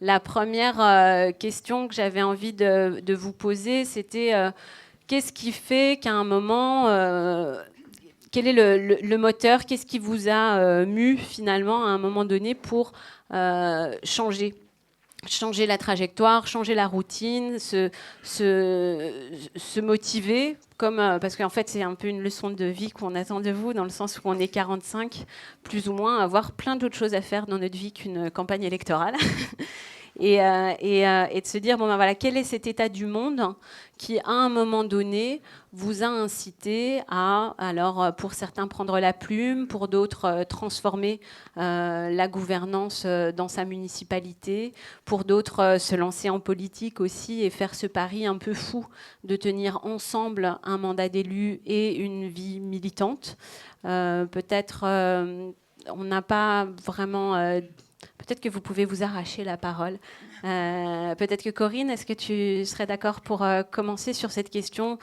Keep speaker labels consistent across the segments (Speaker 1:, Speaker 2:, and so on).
Speaker 1: La première question que j'avais envie de vous poser, c'était qu'est-ce qui fait qu'à un moment, quel est le moteur, qu'est-ce qui vous a mu finalement à un moment donné pour changer la trajectoire, changer la routine, se motiver, comme, parce qu'en fait c'est un peu une leçon de vie qu'on attend de vous, dans le sens où on est 45, plus ou moins, avoir plein d'autres choses à faire dans notre vie qu'une campagne électorale. Et de se dire, bon ben voilà, quel est cet état du monde qui, à un moment donné, vous a incité à, alors pour certains, prendre la plume, pour d'autres, transformer la gouvernance dans sa municipalité, pour d'autres, se lancer en politique aussi et faire ce pari un peu fou de tenir ensemble un mandat d'élu et une vie militante. Peut-être, on n'a pas vraiment... peut-être que vous pouvez vous arracher la parole. Peut-être que Corinne, est-ce que tu serais d'accord pour commencer sur cette question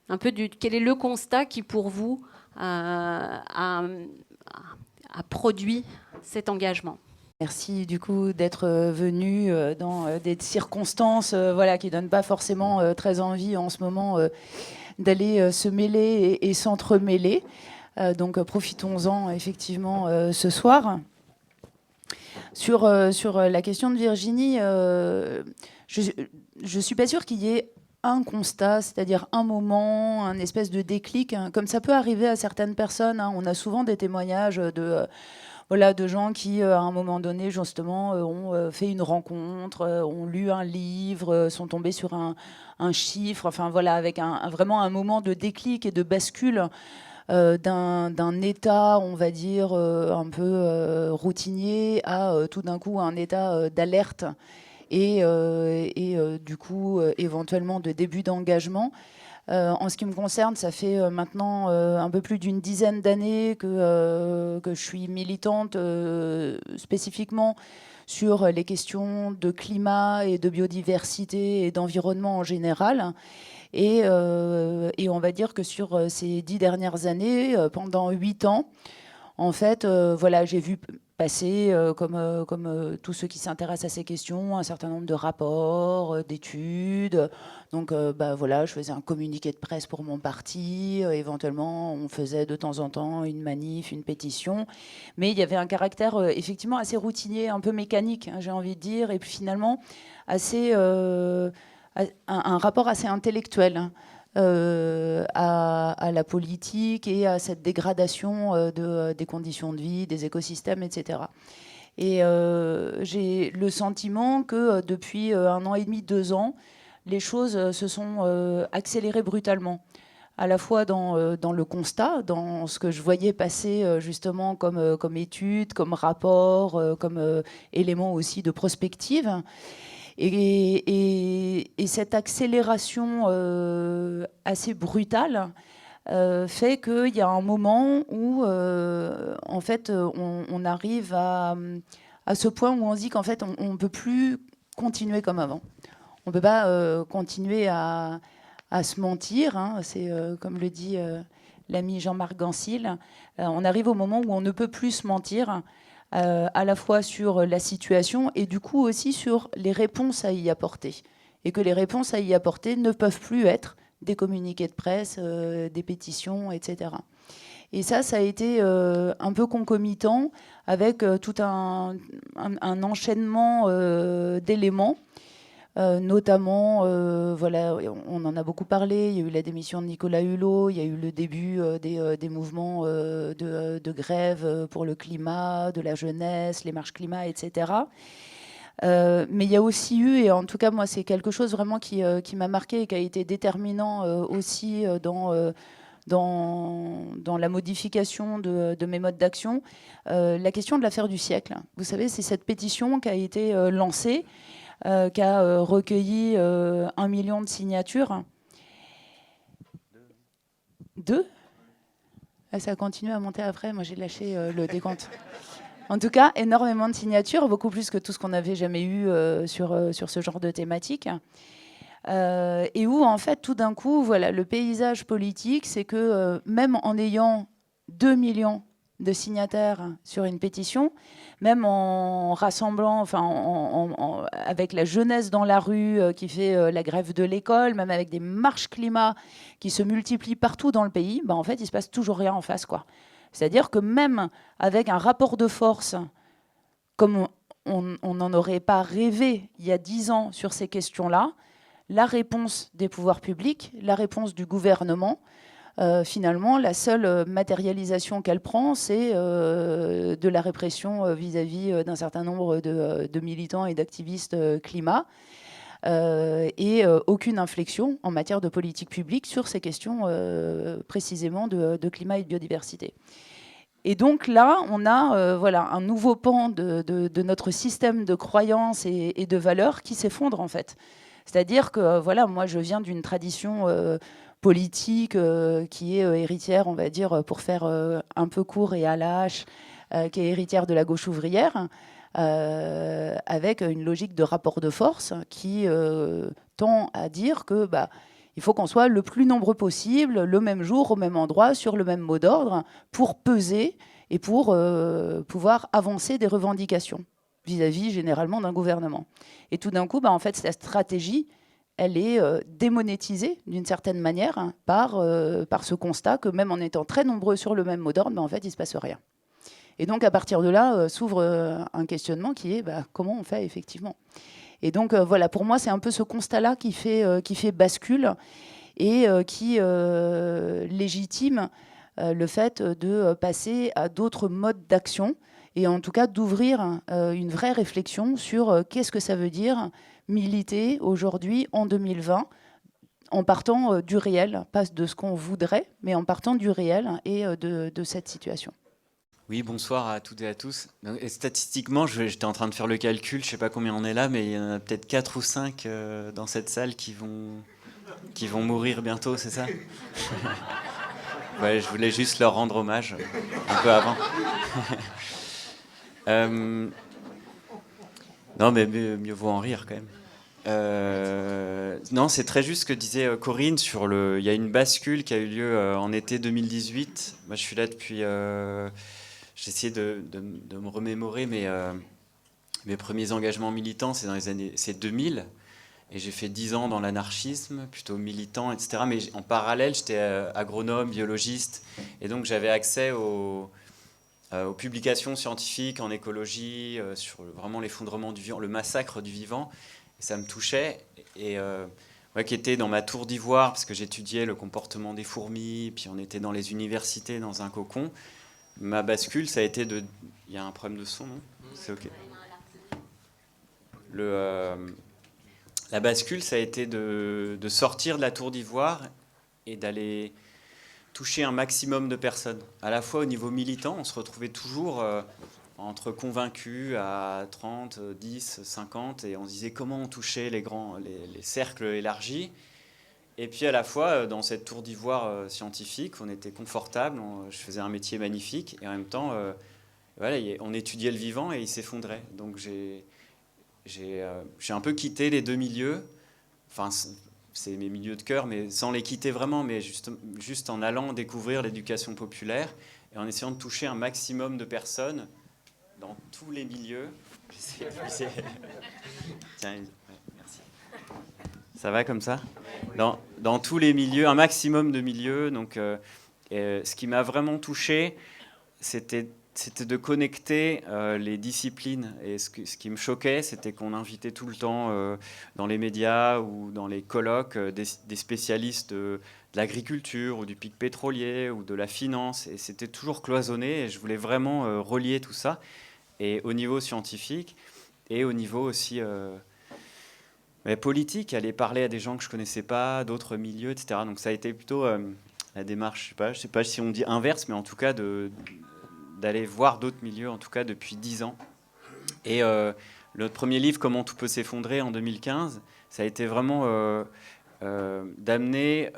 Speaker 1: un peu du quel est le constat qui pour vous a produit cet engagement?
Speaker 2: Merci du coup d'être venu dans des circonstances voilà, qui ne donnent pas forcément très envie en ce moment d'aller se mêler et s'entremêler. Donc profitons-en effectivement ce soir. Sur la question de Virginie, je ne suis pas sûre qu'il y ait un constat, c'est-à-dire un moment, un espèce de déclic, hein, comme ça peut arriver à certaines personnes. Hein. On a souvent des témoignages voilà, de gens qui, à un moment donné, justement, ont fait une rencontre, ont lu un livre, sont tombés sur un chiffre, enfin voilà, avec vraiment un moment de déclic et de bascule d'un état, on va dire, un peu routinier à tout d'un coup un état d'alerte et du coup éventuellement de début d'engagement. En ce qui me concerne, ça fait maintenant un peu plus d'une dizaine d'années que je suis militante spécifiquement sur les questions de climat et de biodiversité et d'environnement en général. Et on va dire que sur ces 10 dernières années, pendant 8 ans, en fait, voilà, j'ai vu passer, comme tous ceux qui s'intéressent à ces questions, un certain nombre de rapports, d'études. Donc, bah, voilà, je faisais un communiqué de presse pour mon parti. Éventuellement, on faisait de temps en temps une manif, une pétition. Mais il y avait un caractère effectivement assez routinier, un peu mécanique, hein, j'ai envie de dire. Et puis finalement, assez, un rapport assez intellectuel. Hein, à la politique et à cette dégradation des conditions de vie, des écosystèmes, etc. Et j'ai le sentiment que depuis 1 an et demi, 2 ans, les choses se sont accélérées brutalement, à la fois dans le constat, dans ce que je voyais passer justement comme études, comme rapports, comme éléments aussi de prospective. Et cette accélération assez brutale fait qu'il y a un moment où, en fait, on arrive à ce point où on se dit qu'en fait, on ne peut plus continuer comme avant. On ne peut pas continuer à se mentir. Hein. C'est comme le dit l'ami Jean-Marc Gansil. On arrive au moment où on ne peut plus se mentir. À la fois sur la situation et du coup aussi sur les réponses à y apporter. Et que les réponses à y apporter ne peuvent plus être des communiqués de presse, des pétitions, etc. Et ça a été un peu concomitant avec tout un enchaînement d'éléments. Notamment, voilà, on en a beaucoup parlé, il y a eu la démission de Nicolas Hulot, il y a eu le début des mouvements de grève pour le climat, de la jeunesse, les marches climat, etc. Mais il y a aussi eu, et en tout cas moi c'est quelque chose vraiment qui m'a marqué et qui a été déterminant aussi dans la modification de mes modes d'action, la question de l'affaire du siècle. Vous savez, c'est cette pétition qui a été lancée, qui a recueilli 1 million de signatures. Deux. Ça a continué à monter après. Moi, j'ai lâché le décompte. En tout cas, énormément de signatures, beaucoup plus que tout ce qu'on avait jamais eu sur ce genre de thématique. Et où, en fait, tout d'un coup, voilà, le paysage politique, c'est que même en ayant 2 millions de signataires sur une pétition, même en rassemblant, avec la jeunesse dans la rue qui fait la grève de l'école, même avec des marches climat qui se multiplient partout dans le pays, en fait, il se passe toujours rien en face, quoi. C'est-à-dire que même avec un rapport de force, comme on n'en aurait pas rêvé il y a 10 ans sur ces questions-là, la réponse des pouvoirs publics, la réponse du gouvernement, finalement, la seule matérialisation qu'elle prend, c'est de la répression vis-à-vis d'un certain nombre de militants et d'activistes climat, et aucune inflexion en matière de politique publique sur ces questions précisément de climat et de biodiversité. Et donc là, on a un nouveau pan de notre système de croyances et de valeurs qui s'effondre en fait. C'est-à-dire que moi je viens d'une tradition politique qui est héritière, on va dire, pour faire un peu court et à la hache, qui est héritière de la gauche ouvrière, avec une logique de rapport de force qui tend à dire que il faut qu'on soit le plus nombreux possible, le même jour, au même endroit, sur le même mot d'ordre, pour peser et pour pouvoir avancer des revendications vis-à-vis généralement d'un gouvernement. Et tout d'un coup, en fait, cette stratégie, elle est démonétisée d'une certaine manière par ce constat que même en étant très nombreux sur le même mot d'ordre, en fait, il ne se passe rien. Et donc, à partir de là, s'ouvre un questionnement qui est comment on fait effectivement. Et donc, pour moi, c'est un peu ce constat-là qui fait bascule et qui légitime le fait de passer à d'autres modes d'action et en tout cas d'ouvrir une vraie réflexion sur qu'est-ce que ça veut dire militer aujourd'hui, en 2020, en partant du réel, pas de ce qu'on voudrait, mais en partant du réel et de cette situation.
Speaker 3: Oui, bonsoir à toutes et à tous. Et statistiquement, j'étais en train de faire le calcul, je ne sais pas combien on est là, mais il y en a peut-être 4 ou 5 dans cette salle qui vont mourir bientôt, c'est ça? Ouais, je voulais juste leur rendre hommage un peu avant. Non, mais mieux vaut en rire quand même. Non, c'est très juste ce que disait Corinne sur il y a une bascule qui a eu lieu en été 2018. Moi, je suis là depuis... J'ai essayé de me remémorer mes premiers engagements militants, c'est 2000. Et j'ai fait 10 ans dans l'anarchisme, plutôt militant, etc. Mais en parallèle, j'étais agronome, biologiste. Et donc, j'avais accès aux publications scientifiques en écologie, sur vraiment l'effondrement du vivant, le massacre du vivant. Et ça me touchait. Et qui était dans ma tour d'ivoire, parce que j'étudiais le comportement des fourmis, puis on était dans les universités, dans un cocon. Ma bascule, ça a été de... Il y a un problème de son, non? C'est OK. La bascule, ça a été de sortir de la tour d'ivoire et d'aller toucher un maximum de personnes. À la fois au niveau militant, on se retrouvait toujours entre convaincus à 30, 10, 50, et on se disait comment on touchait les cercles élargis. Et puis à la fois, dans cette tour d'ivoire scientifique, on était confortable, je faisais un métier magnifique, et en même temps, on étudiait le vivant et il s'effondrait. Donc j'ai un peu quitté les deux milieux, enfin c'est mes milieux de cœur, mais sans les quitter vraiment, mais juste en allant découvrir l'éducation populaire et en essayant de toucher un maximum de personnes dans tous les milieux. Tiens, merci. Ça va comme ça ? Dans tous les milieux, un maximum de milieux. Donc, ce qui m'a vraiment touché, c'était de connecter les disciplines. Et ce qui me choquait, c'était qu'on invitait tout le temps dans les médias ou dans les colloques des spécialistes de l'agriculture ou du pic pétrolier ou de la finance. Et c'était toujours cloisonné. Et je voulais vraiment relier tout ça. Et au niveau scientifique et au niveau aussi... politique, aller parler à des gens que je ne connaissais pas, d'autres milieux, etc. Donc ça a été plutôt la démarche, je ne sais pas si on dit inverse, mais en tout cas d'aller voir d'autres milieux, en tout cas depuis 10 ans. Et le premier livre, Comment tout peut s'effondrer, en 2015, ça a été vraiment d'amener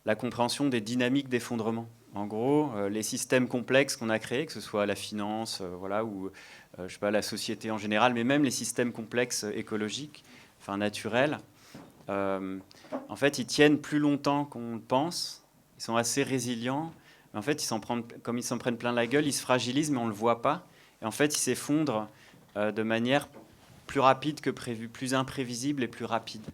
Speaker 3: la compréhension des dynamiques d'effondrement. En gros, les systèmes complexes qu'on a créés, que ce soit la finance, ou je sais pas, la société en général, mais même les systèmes complexes écologiques, naturels, en fait, ils tiennent plus longtemps qu'on le pense. Ils sont assez résilients. Mais en fait, comme ils s'en prennent plein la gueule, ils se fragilisent, mais on ne le voit pas. Et en fait, ils s'effondrent de manière plus rapide que prévu, plus imprévisible et plus rapide.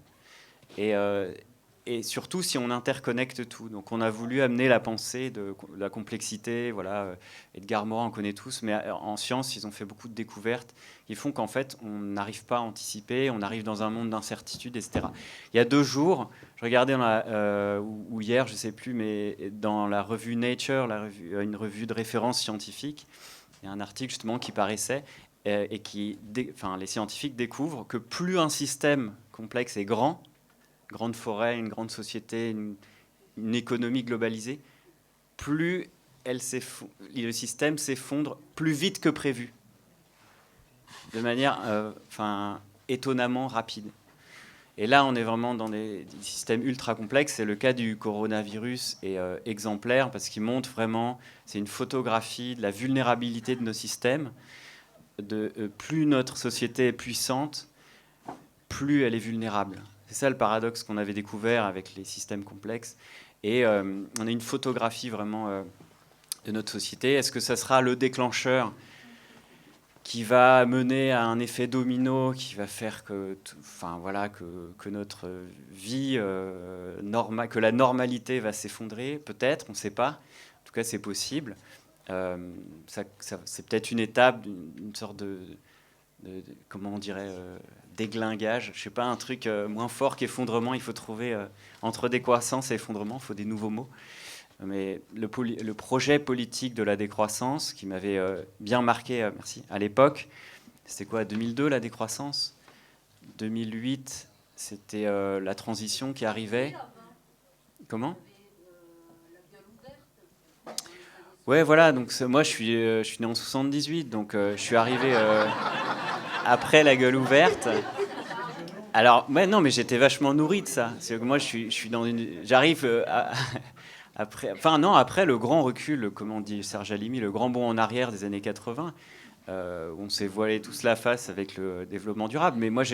Speaker 3: Et surtout si on interconnecte tout. Donc on a voulu amener la pensée de la complexité. Voilà, Edgar Morin, on connaît tous, mais en science, ils ont fait beaucoup de découvertes qui font qu'en fait, on n'arrive pas à anticiper, on arrive dans un monde d'incertitude, etc. Il y a 2 jours, je regardais ou hier, je ne sais plus, mais dans la revue Nature, une revue de référence scientifique, il y a un article justement qui paraissait et les scientifiques découvrent que plus un système complexe est grand, grande forêt, une grande société, une économie globalisée, plus le système s'effondre plus vite que prévu, de manière étonnamment rapide. Et là, on est vraiment dans des systèmes ultra complexes. C'est le cas du coronavirus est exemplaire parce qu'il montre vraiment, c'est une photographie de la vulnérabilité de nos systèmes. Plus notre société est puissante, plus elle est vulnérable. C'est ça le paradoxe qu'on avait découvert avec les systèmes complexes. Et on a une photographie vraiment de notre société. Est-ce que ça sera le déclencheur qui va mener à un effet domino qui va faire que notre vie, que la normalité va s'effondrer? Peut-être, on ne sait pas. En tout cas, c'est possible. C'est peut-être une étape, une sorte de comment on dirait, déglingage, je sais pas, un truc moins fort qu'effondrement. Il faut trouver entre décroissance et effondrement, il faut des nouveaux mots. Mais le projet politique de la décroissance qui m'avait bien marqué, merci, à l'époque, c'était quoi, 2002 la décroissance, 2008 c'était la transition qui arrivait. Comment? Ouais, voilà, donc moi je suis né en 78, donc je suis arrivé après la gueule ouverte. Alors, non, mais j'étais vachement nourri de ça. C'est que moi, j'arrive après le grand recul, comme on dit Serge Halimi, le grand bond en arrière des années 80, où on s'est voilé tous la face avec le développement durable. Mais moi,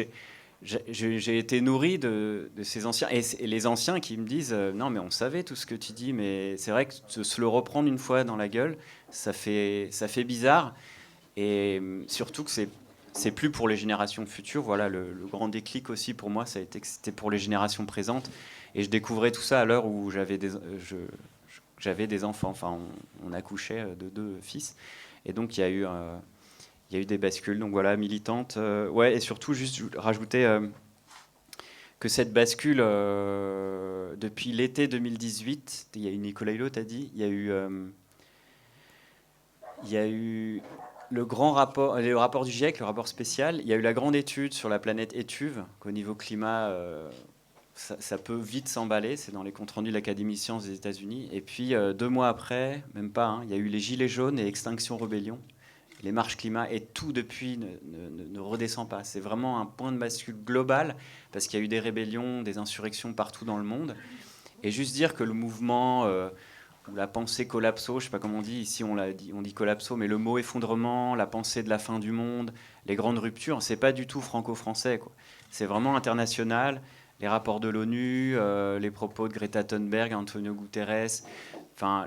Speaker 3: j'ai été nourri de ces anciens, et les anciens qui me disent non, mais on savait tout ce que tu dis, mais c'est vrai que se le reprendre une fois dans la gueule, ça fait bizarre, et surtout que c'est plus pour les générations futures. Voilà, le grand déclic aussi pour moi, ça a été que c'était pour les générations présentes. Et je découvrais tout ça à l'heure où j'avais des enfants. Enfin, on accouchait de 2 fils. Et donc, il y a eu des bascules. Donc voilà, militante. Ouais, et surtout, juste rajouter que cette bascule, depuis l'été 2018, il y a eu, Nicolas Hulot t'a dit, il y a eu le rapport du GIEC, le rapport spécial. Il y a eu la grande étude sur la planète Étuve, qu'au niveau climat, ça peut vite s'emballer. C'est dans les comptes rendus de l'Académie de sciences des États-Unis. Et puis, 2 mois après, même pas, il y a eu les Gilets jaunes et Extinction Rebellion, les marches climat, et tout depuis ne redescend pas. C'est vraiment un point de bascule global, parce qu'il y a eu des rébellions, des insurrections partout dans le monde. Et juste dire que le mouvement... ou la pensée collapso, je ne sais pas comment on dit, ici on dit collapso, mais le mot effondrement, la pensée de la fin du monde, les grandes ruptures, c'est pas du tout franco-français, quoi. C'est vraiment international. Les rapports de l'ONU, les propos de Greta Thunberg, Antonio Guterres,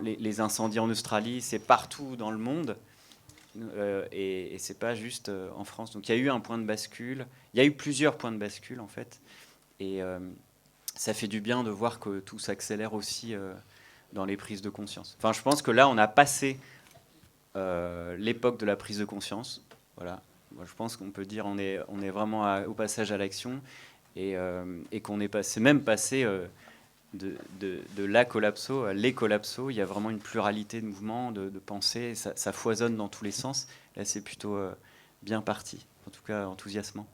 Speaker 3: les incendies en Australie, c'est partout dans le monde, et c'est pas juste en France. Donc il y a eu un point de bascule, il y a eu plusieurs points de bascule en fait, et ça fait du bien de voir que tout s'accélère aussi dans les prises de conscience. Enfin, je pense que là, on a passé l'époque de la prise de conscience. Voilà. Moi, je pense qu'on peut dire on est vraiment au passage à l'action, et qu'on est passé de la collapso à les collapsos. Il y a vraiment une pluralité de mouvements, de pensées. Ça foisonne dans tous les sens. Là, c'est plutôt bien parti. En tout cas, enthousiasmant.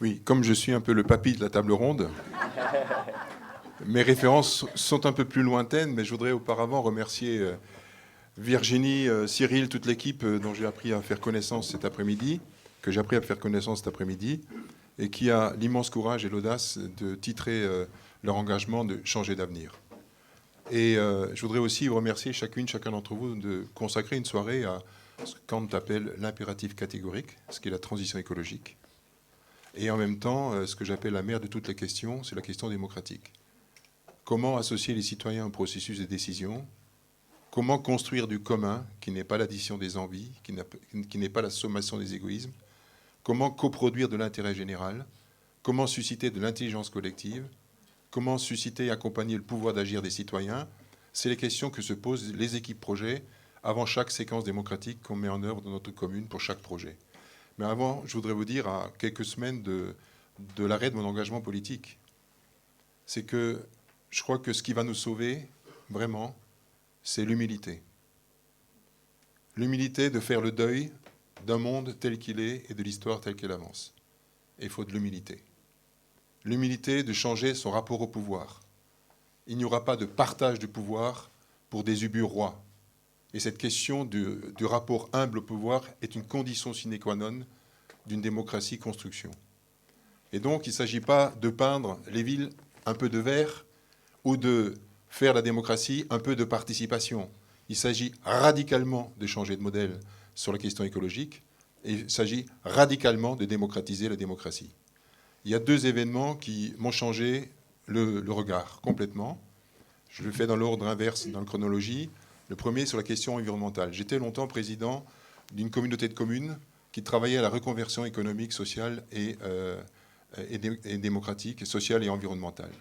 Speaker 4: Oui, comme je suis un peu le papy de la table ronde, mes références sont un peu plus lointaines, mais je voudrais auparavant remercier Virginie, Cyril, toute l'équipe dont j'ai appris à faire connaissance cet après-midi, et qui a l'immense courage et l'audace de titrer leur engagement de changer d'avenir. Et je voudrais aussi remercier chacun d'entre vous de consacrer une soirée à ce que Kant appelle l'impératif catégorique, ce qui est la transition écologique. Et en même temps, ce que j'appelle la mère de toutes les questions, c'est la question démocratique. comment associer les citoyens au processus de décision, comment construire du commun qui n'est pas l'addition des envies, qui n'est pas la sommation des égoïsmes, comment coproduire de l'intérêt général, comment susciter de l'intelligence collective, comment susciter et accompagner le pouvoir d'agir des citoyens. C'est les questions que se posent les équipes projets avant chaque séquence démocratique qu'on met en œuvre dans notre commune pour chaque projet. Mais avant, je voudrais vous dire, à quelques semaines de l'arrêt de mon engagement politique, c'est que je crois que ce qui va nous sauver, vraiment, c'est l'humilité. L'humilité de faire le deuil d'un monde tel qu'il est et de l'histoire telle qu'elle avance. Et il faut de l'humilité. L'humilité de changer son rapport au pouvoir. Il n'y aura pas de partage du pouvoir pour des ubus rois. Et cette question du rapport humble au pouvoir est une condition sine qua non d'une démocratie construction. Et donc, il ne s'agit pas de peindre les villes un peu de vert ou de faire la démocratie un peu de participation. Il s'agit radicalement de changer de modèle sur la question écologique et il s'agit radicalement de démocratiser la démocratie. Il y a 2 événements qui m'ont changé le regard complètement. Je le fais dans l'ordre inverse, dans la chronologie. Le premier sur la question environnementale. J'étais longtemps président d'une communauté de communes qui travaillait à la reconversion économique, sociale et démocratique, sociale et environnementale.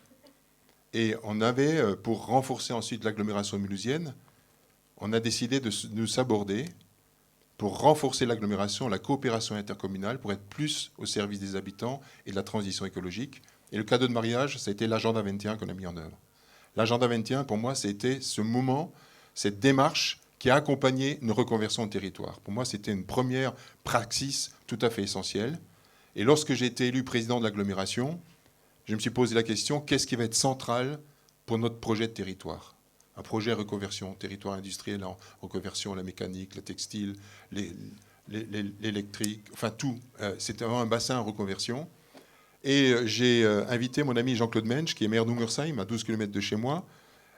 Speaker 4: Et on avait, pour renforcer ensuite l'agglomération mulhousienne, on a décidé de nous saborder pour renforcer l'agglomération, la coopération intercommunale, pour être plus au service des habitants et de la transition écologique. Et le cadeau de mariage, ça a été l'agenda 21 qu'on a mis en œuvre. L'agenda 21, pour moi, c'était ce moment, cette démarche qui a accompagné une reconversion de territoire. Pour moi, c'était une première praxis tout à fait essentielle. Et lorsque j'ai été élu président de l'agglomération, je me suis posé la question, qu'est-ce qui va être central pour notre projet de territoire ? Un projet reconversion, territoire industriel en reconversion, la mécanique, le textile, l'électrique, enfin tout. C'était vraiment un bassin en reconversion. Et j'ai invité mon ami Jean-Claude Mensch, qui est maire d'Ungersheim, à 12 km de chez moi,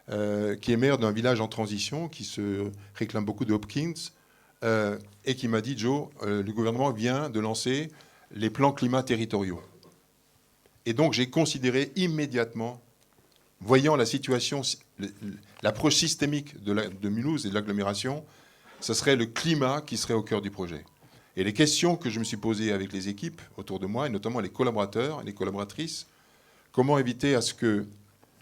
Speaker 4: qui est maire d'un village en transition, qui se réclame beaucoup de Hopkins, et qui m'a dit, Joe, le gouvernement vient de lancer les plans climat territoriaux. Et donc j'ai considéré immédiatement, voyant la situation, l'approche systémique de Mulhouse et de l'agglomération, ce serait le climat qui serait au cœur du projet. Et les questions que je me suis posées avec les équipes autour de moi, et notamment les collaborateurs et les collaboratrices, comment éviter à ce que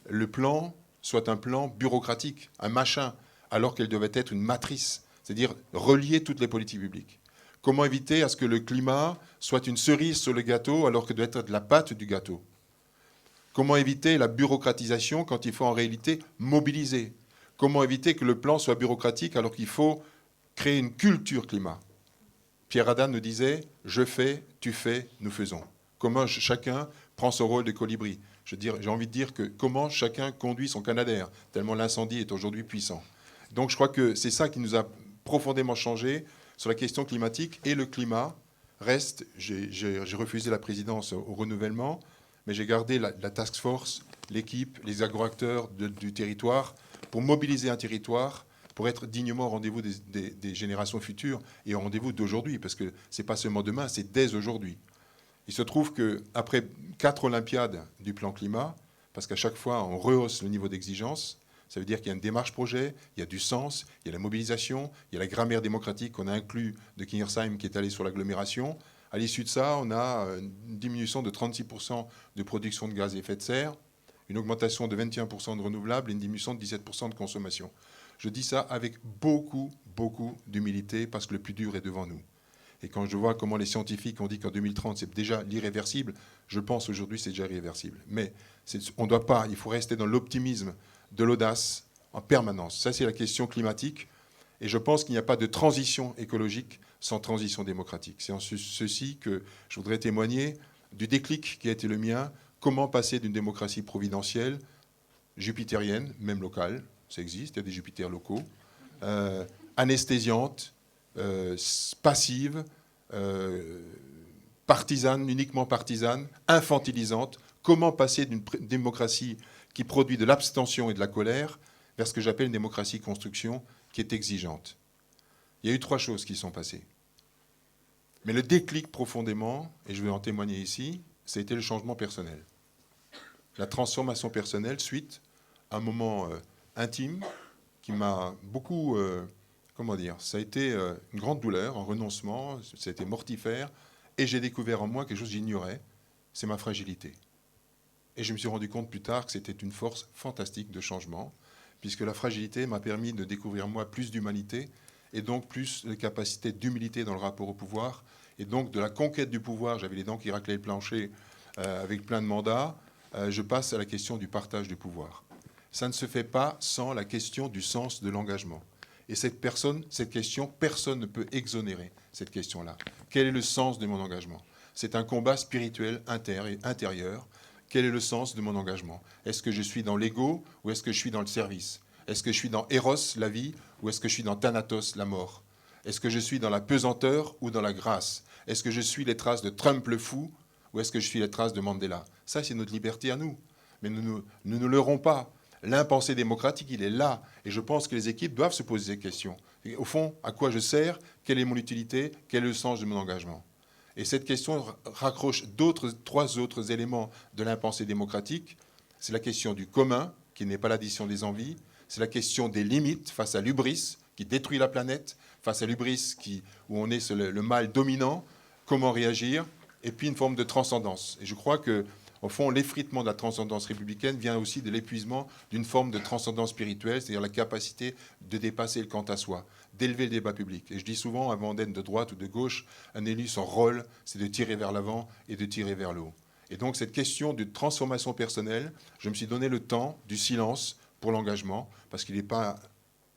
Speaker 4: le plan soit un plan bureaucratique, un machin, alors qu'elle devait être une matrice, c'est-à-dire relier toutes les politiques publiques. Comment éviter à ce que le climat soit une cerise sur le gâteau alors que doit être de la pâte du gâteau? Comment éviter la bureaucratisation quand il faut en réalité mobiliser? Comment éviter que le plan soit bureaucratique alors qu'il faut créer une culture climat? Pierre Hadane nous disait « je fais, tu fais, nous faisons ». Comment chacun prend son rôle de colibri. J'ai envie de dire que comment chacun conduit son Canadair, tellement l'incendie est aujourd'hui puissant. Donc je crois que c'est ça qui nous a profondément changé sur la question climatique. Et le climat reste, j'ai refusé la présidence au renouvellement, mais j'ai gardé la task force, l'équipe, les agroacteurs du territoire, pour mobiliser un territoire, pour être dignement au rendez-vous des générations futures et au rendez-vous d'aujourd'hui, parce que ce n'est pas seulement demain, c'est dès aujourd'hui. Il se trouve qu'après 4 Olympiades du plan climat, parce qu'à chaque fois on rehausse le niveau d'exigence, ça veut dire qu'il y a une démarche projet, il y a du sens, il y a la mobilisation, il y a la grammaire démocratique qu'on a inclus de Kingersheim qui est allé sur l'agglomération. À l'issue de ça, on a une diminution de 36% de production de gaz à effet de serre, une augmentation de 21% de renouvelables et une diminution de 17% de consommation. Je dis ça avec beaucoup, beaucoup d'humilité parce que le plus dur est devant nous. Et quand je vois comment les scientifiques ont dit qu'en 2030, c'est déjà l'irréversible, je pense aujourd'hui que c'est déjà irréversible. Mais on ne doit pas, il faut rester dans l'optimisme, de l'audace en permanence. Ça, c'est la question climatique. Et je pense qu'il n'y a pas de transition écologique sans transition démocratique. C'est en ceci que je voudrais témoigner du déclic qui a été le mien. Comment passer d'une démocratie providentielle, jupitérienne, même locale, ça existe, il y a des Jupiters locaux, anesthésiante, passive, partisane, uniquement partisane, infantilisante. Comment passer d'une démocratie qui produit de l'abstention et de la colère vers ce que j'appelle une démocratie construction qui est exigeante? Il y a eu 3 choses qui sont passées. Mais le déclic profondément, et je vais en témoigner ici, ça a été le changement personnel. La transformation personnelle suite un moment intime qui m'a beaucoup, comment dire, ça a été une grande douleur, un renoncement, ça a été mortifère, et j'ai découvert en moi quelque chose que j'ignorais, c'est ma fragilité. Et je me suis rendu compte plus tard que c'était une force fantastique de changement, puisque la fragilité m'a permis de découvrir en moi plus d'humanité, et donc plus de capacité d'humilité dans le rapport au pouvoir, et donc de la conquête du pouvoir, j'avais les dents qui raclaient le plancher avec plein de mandats, je passe à la question du partage du pouvoir. Ça ne se fait pas sans la question du sens de l'engagement. Et cette question, personne ne peut exonérer cette question-là. Quel est le sens de mon engagement? C'est un combat spirituel intérieur. Quel est le sens de mon engagement? Est-ce que je suis dans l'ego ou est-ce que je suis dans le service? Est-ce que je suis dans Eros, la vie, ou est-ce que je suis dans Thanatos, la mort? Est-ce que je suis dans la pesanteur ou dans la grâce? Est-ce que je suis les traces de Trump le fou ou est-ce que je suis les traces de Mandela? Ça, c'est notre liberté à nous. Mais nous ne l'aurons pas. L'impensé démocratique, il est là. Et je pense que les équipes doivent se poser ces questions. Et au fond, à quoi je sers? Quelle est mon utilité? Quel est le sens de mon engagement? Et cette question raccroche trois autres éléments de l'impensé démocratique. C'est la question du commun, qui n'est pas l'addition des envies. C'est la question des limites face à l'hubris, qui détruit la planète, face à l'hubris où on est le mal dominant. Comment réagir? Et puis une forme de transcendance. Et je crois que, au fond, l'effritement de la transcendance républicaine vient aussi de l'épuisement d'une forme de transcendance spirituelle, c'est-à-dire la capacité de dépasser le quant à soi, d'élever le débat public. Et je dis souvent, avant d'être de droite ou de gauche, un élu, son rôle, c'est de tirer vers l'avant et de tirer vers le haut. Et donc cette question de transformation personnelle, je me suis donné le temps du silence pour l'engagement, parce qu'il n'est pas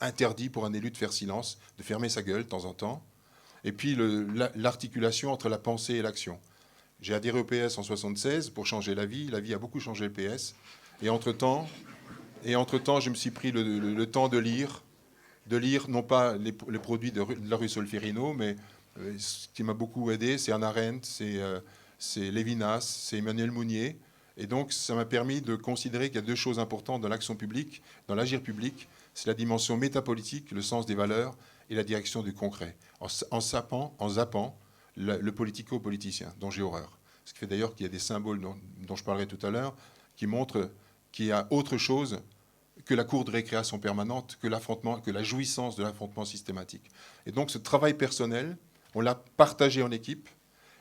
Speaker 4: interdit pour un élu de faire silence, de fermer sa gueule de temps en temps. Et puis l'articulation entre la pensée et l'action. J'ai adhéré au PS en 1976 pour changer la vie. La vie a beaucoup changé le PS. Et entre-temps, je me suis pris le temps de lire non pas les produits de la rue Solferino, mais ce qui m'a beaucoup aidé, c'est Hannah Arendt, c'est Lévinas, c'est Emmanuel Mounier. Et donc, ça m'a permis de considérer qu'il y a deux choses importantes dans l'action publique, dans l'agir public. C'est la dimension métapolitique, le sens des valeurs, et la direction du concret. En zappant le politico-politicien, dont j'ai horreur. Ce qui fait d'ailleurs qu'il y a des symboles dont je parlerai tout à l'heure, qui montrent qu'il y a autre chose que la cour de récréation permanente, que l'affrontement, que la jouissance de l'affrontement systématique. Et donc ce travail personnel, on l'a partagé en équipe,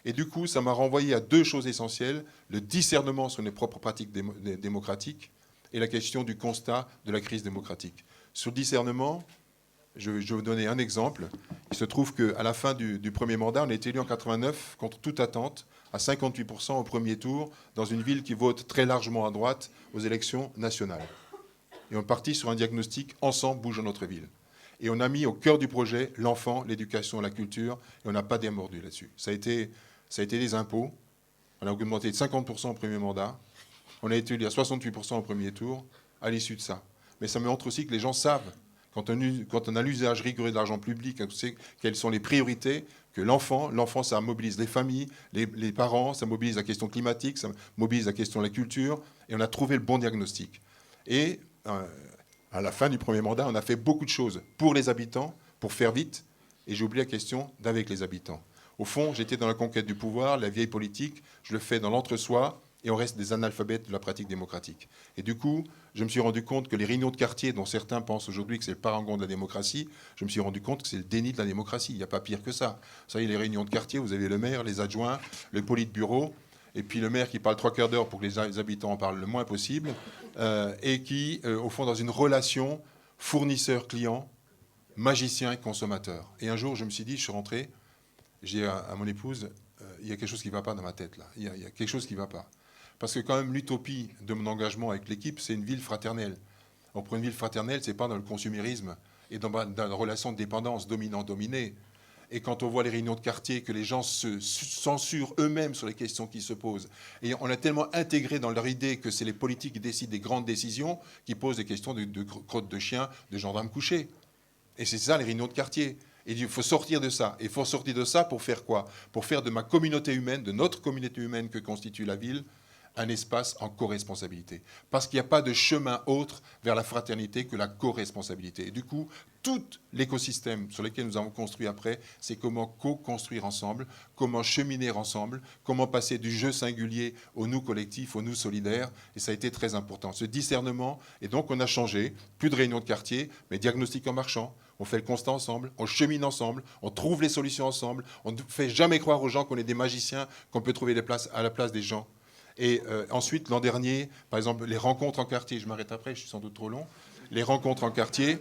Speaker 4: et du coup, ça m'a renvoyé à deux choses essentielles, le discernement sur les propres pratiques démocratiques et la question du constat de la crise démocratique. Sur le discernement, je vais vous donner un exemple. Il se trouve qu'à la fin du premier mandat, on a été élu en 89, contre toute attente, à 58% au premier tour, dans une ville qui vote très largement à droite aux élections nationales. Et on est parti sur un diagnostic « Ensemble, bougeons notre ville ». Et on a mis au cœur du projet l'enfant, l'éducation, la culture, et on n'a pas démordu là-dessus. Ça a été les impôts. On a augmenté de 50% au premier mandat. On a été élu à 68% au premier tour, à l'issue de ça. Mais ça me montre aussi que les gens savent, quand on a l'usage rigoureux de l'argent public, on sait quelles sont les priorités, que l'enfant, ça mobilise les familles, les parents, ça mobilise la question climatique, ça mobilise la question de la culture, et on a trouvé le bon diagnostic. Et à la fin du premier mandat, on a fait beaucoup de choses pour les habitants, pour faire vite, et j'ai oublié la question d'avec les habitants. Au fond, j'étais dans la conquête du pouvoir, la vieille politique, je le fais dans l'entre-soi, et on reste des analphabètes de la pratique démocratique. Et du coup, je me suis rendu compte que les réunions de quartier, dont certains pensent aujourd'hui que c'est le parangon de la démocratie, je me suis rendu compte que c'est le déni de la démocratie. Il n'y a pas pire que ça. Vous savez, les réunions de quartier, vous avez le maire, les adjoints, le politburo, et puis le maire qui parle 3/4 d'heure pour que les habitants en parlent le moins possible, et qui, au fond, dans une relation fournisseur-client, magicien-consommateur. Et un jour, je me suis dit, je suis rentré, j'ai dit à mon épouse, il y a quelque chose qui ne va pas dans ma tête, là. Il y a quelque chose qui ne va pas. Parce que quand même, l'utopie de mon engagement avec l'équipe, c'est une ville fraternelle. Or, pour une ville fraternelle, ce n'est pas dans le consumérisme et dans la relation de dépendance dominant-dominé. Et quand on voit les réunions de quartier, que les gens se censurent eux-mêmes sur les questions qui se posent, et on a tellement intégré dans leur idée que c'est les politiques qui décident des grandes décisions, qui posent des questions de crottes de chiens, de gendarmes couchés. Et c'est ça, les réunions de quartier. Et il faut sortir de ça. Et il faut sortir de ça pour faire quoi? Pour faire de ma communauté humaine, de notre communauté humaine que constitue la ville, un espace en co-responsabilité. Parce qu'il n'y a pas de chemin autre vers la fraternité que la co-responsabilité. Et du coup, tout l'écosystème sur lequel nous avons construit après, c'est comment co-construire ensemble, comment cheminer ensemble, comment passer du je singulier au nous collectif, au nous solidaire. Et ça a été très important. Ce discernement, et donc on a changé, plus de réunions de quartier, mais diagnostic en marchant. On fait le constat ensemble, on chemine ensemble, on trouve les solutions ensemble. On ne fait jamais croire aux gens qu'on est des magiciens, qu'on peut trouver à la place des gens. Et ensuite, l'an dernier, par exemple, les rencontres en quartier, je m'arrête après, je suis sans doute trop long, les rencontres en quartier,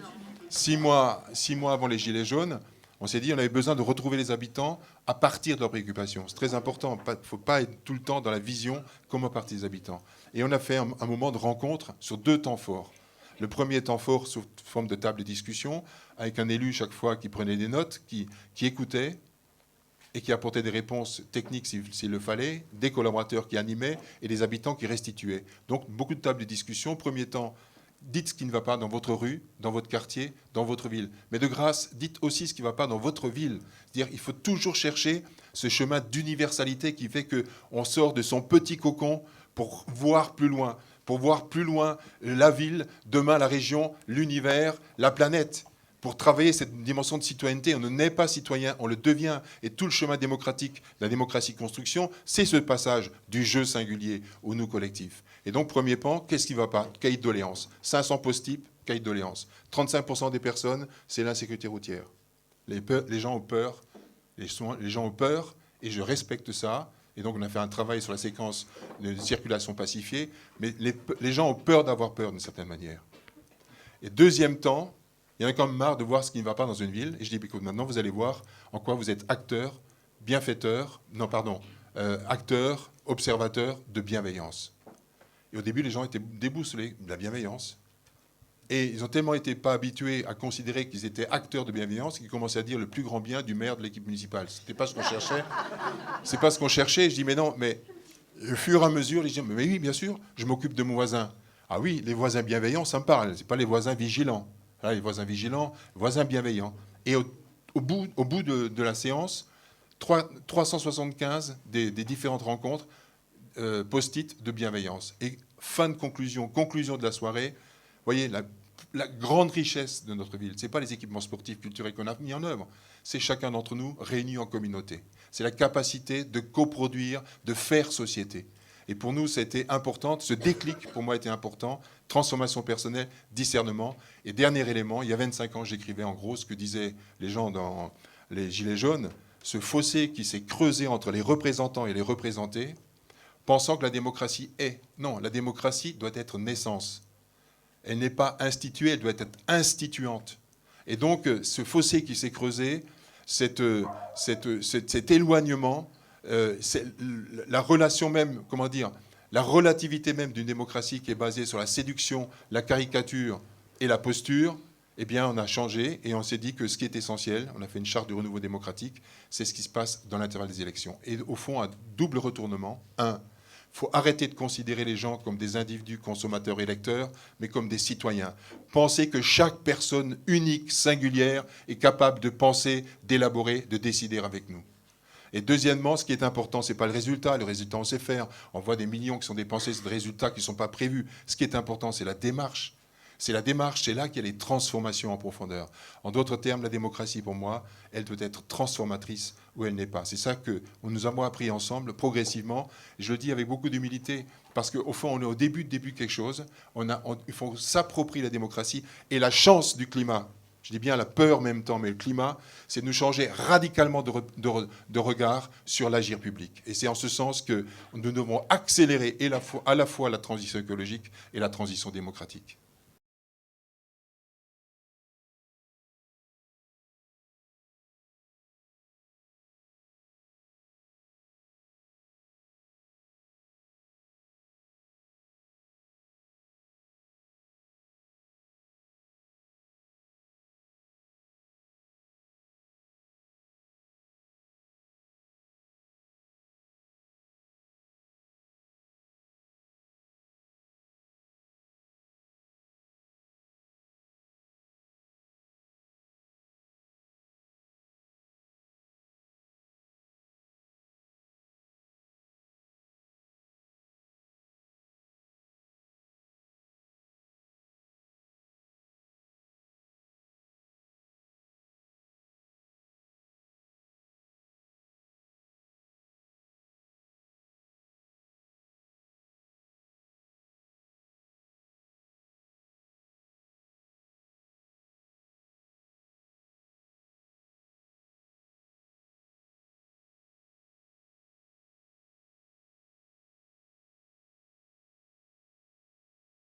Speaker 4: 6 mois avant les Gilets jaunes, on s'est dit qu'on avait besoin de retrouver les habitants à partir de leurs préoccupations. C'est très important, il ne faut pas être tout le temps dans la vision comment partir des habitants. Et on a fait un moment de rencontre sur 2 temps forts. Le premier temps fort sous forme de table de discussion, avec un élu chaque fois qui prenait des notes, qui écoutait, et qui apportait des réponses techniques s'il le fallait, des collaborateurs qui animaient et des habitants qui restituaient. Donc beaucoup de tables de discussion. Premier temps, dites ce qui ne va pas dans votre rue, dans votre quartier, dans votre ville. Mais de grâce, dites aussi ce qui ne va pas dans votre ville. C'est-à-dire il faut toujours chercher ce chemin d'universalité qui fait qu'on sort de son petit cocon pour voir plus loin. Pour voir plus loin la ville, demain la région, l'univers, la planète. Pour travailler cette dimension de citoyenneté, on ne naît pas citoyen, on le devient. Et tout le chemin démocratique, la démocratie construction, c'est ce passage du je singulier au nous collectif. Et donc, premier pan, qu'est-ce qui ne va pas? Cahier de doléances. 500 post-it, cahier de doléances. 35% des personnes, c'est l'insécurité routière. Les gens ont peur, les gens ont peur, et je respecte ça. Et donc, on a fait un travail sur la séquence de circulation pacifiée, mais les gens ont peur d'avoir peur d'une certaine manière. Et deuxième temps, il y en a quand même marre de voir ce qui ne va pas dans une ville. Et je dis, écoute, maintenant, vous allez voir en quoi vous êtes acteur, acteur, observateur de bienveillance. Et au début, les gens étaient déboussolés de la bienveillance. Et ils ont tellement été pas habitués à considérer qu'ils étaient acteurs de bienveillance qu'ils commençaient à dire le plus grand bien du maire de l'équipe municipale. C'était pas ce qu'on cherchait. C'est pas ce qu'on cherchait. Je dis, mais non, mais au fur et à mesure, je dis, mais oui, bien sûr, je m'occupe de mon voisin. Ah oui, les voisins bienveillants, ça me parle. C'est pas les voisins vigilants. Là, les voisins vigilants, voisins bienveillants. Et au bout de la séance, 375 des différentes rencontres post-it de bienveillance. Et fin de conclusion de la soirée, vous voyez, la grande richesse de notre ville, ce n'est pas les équipements sportifs, culturels qu'on a mis en œuvre, c'est chacun d'entre nous réunis en communauté. C'est la capacité de coproduire, de faire société. Et pour nous, ça a été important. Ce déclic, pour moi, était important. Transformation personnelle, discernement. Et dernier élément, il y a 25 ans, j'écrivais en gros ce que disaient les gens dans les Gilets jaunes, ce fossé qui s'est creusé entre les représentants et les représentés, pensant que la démocratie est. Non, la démocratie doit être naissance. Elle n'est pas instituée, elle doit être instituante. Et donc, ce fossé qui s'est creusé, cet éloignement, la relation même, comment dire, la relativité même d'une démocratie qui est basée sur la séduction, la caricature et la posture, eh bien, on a changé et on s'est dit que ce qui est essentiel, on a fait une charte du renouveau démocratique, c'est ce qui se passe dans l'intervalle des élections. Et au fond, un double retournement. Un, il faut arrêter de considérer les gens comme des individus consommateurs et électeurs, mais comme des citoyens. Penser que chaque personne unique, singulière, est capable de penser, d'élaborer, de décider avec nous. Et deuxièmement, ce qui est important, ce n'est pas le résultat. Le résultat, on sait faire. On voit des millions qui sont dépensés sur des résultats qui ne sont pas prévus. Ce qui est important, c'est la démarche. C'est la démarche, c'est là qu'il y a les transformations en profondeur. En d'autres termes, la démocratie, pour moi, elle doit être transformatrice ou elle n'est pas. C'est ça que nous avons appris ensemble, progressivement. Je le dis avec beaucoup d'humilité, parce qu'au fond, on est au début de quelque chose. Il faut s'approprier la démocratie et la chance du climat. Je dis bien la peur en même temps, mais le climat, c'est de nous changer radicalement de regard sur l'agir public. Et c'est en ce sens que nous devons accélérer à la fois la transition écologique et la transition démocratique.